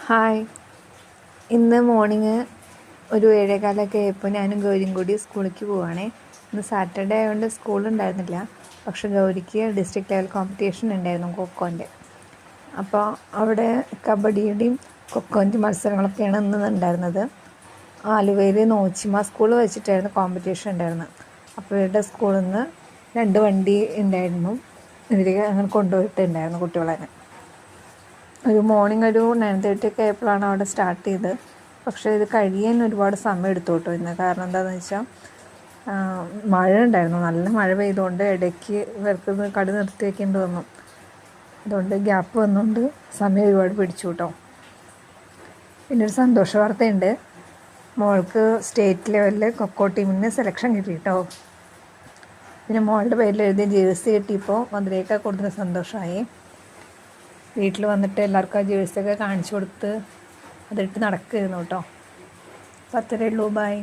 Hi. ഇന്ന് morning ഒരു 7:15 ആയപ്പോൾ ഞാനും ഗൗരിയും കൂടി സ്കൂളിലേക്ക് പോവുകയാണേ. ഇന്ന് സാറ്റർഡേ ആയതുകൊണ്ട് സ്കൂളുണ്ടായിരുന്നില്ല. പക്ഷെ ഗൗരിക്ക് ഡിസ്ട്രിക്ട് ലെവൽ കോമ്പറ്റീഷൻ ഉണ്ടായിരുന്നു കൊക്കോൻ്റെ. അപ്പോൾ അവിടെ കബഡിയുടെയും കൊക്കോൻ്റെ മത്സരങ്ങളൊക്കെയാണ് ഇന്ന് ഉണ്ടായിരുന്നത്. ആലുവയിൽ നോച്ചിമ സ്കൂൾ വെച്ചിട്ടായിരുന്നു കോമ്പറ്റീഷൻ ഉണ്ടായിരുന്നത്. അപ്പോൾ ഇവരുടെ സ്കൂളിൽ നിന്ന് 2 വണ്ടി ഉണ്ടായിരുന്നു. ഇവർ അങ്ങനെ കൊണ്ടുപോയിട്ടുണ്ടായിരുന്നു കുട്ടികളെ. മോർണിംഗ് ഒരു 9:30 ആയപ്പോഴാണ് അവിടെ സ്റ്റാർട്ട് ചെയ്തത്. പക്ഷേ ഇത് കഴിയാൻ ഒരുപാട് സമയം എടുത്തു കേട്ടോ ഇന്ന്. കാരണം എന്താണെന്ന് വെച്ചാൽ മഴ ഉണ്ടായിരുന്നു. നല്ല മഴ പെയ്തുകൊണ്ട് ഇടയ്ക്ക് ഇവർക്ക് കളി നിർത്തി വയ്ക്കേണ്ടി വന്നു. അതുകൊണ്ട് ഗ്യാപ്പ് വന്നുകൊണ്ട് സമയം ഒരുപാട് പിടിച്ചു കേട്ടോ. പിന്നെ ഒരു സന്തോഷ വാർത്തയുണ്ട്. മോൾക്ക് സ്റ്റേറ്റ് ലെവലിൽ കൊക്കോ ടീമിന് സെലക്ഷൻ കിട്ടി കേട്ടോ. പിന്നെ മോളുടെ പേരിൽ എഴുതിയ ജേഴ്സി കിട്ടിയപ്പോൾ അതിലേക്ക് കൂടുതൽ സന്തോഷമായി. വീട്ടിൽ വന്നിട്ട് എല്ലാവർക്കും ആ ജേഴ്സിയൊക്കെ കാണിച്ചു കൊടുത്ത് അതിട്ട് നടക്കുമായിരുന്നു കേട്ടോ. അപ്പോൾ അത്രയേ ഉള്ളൂ. ബൈ.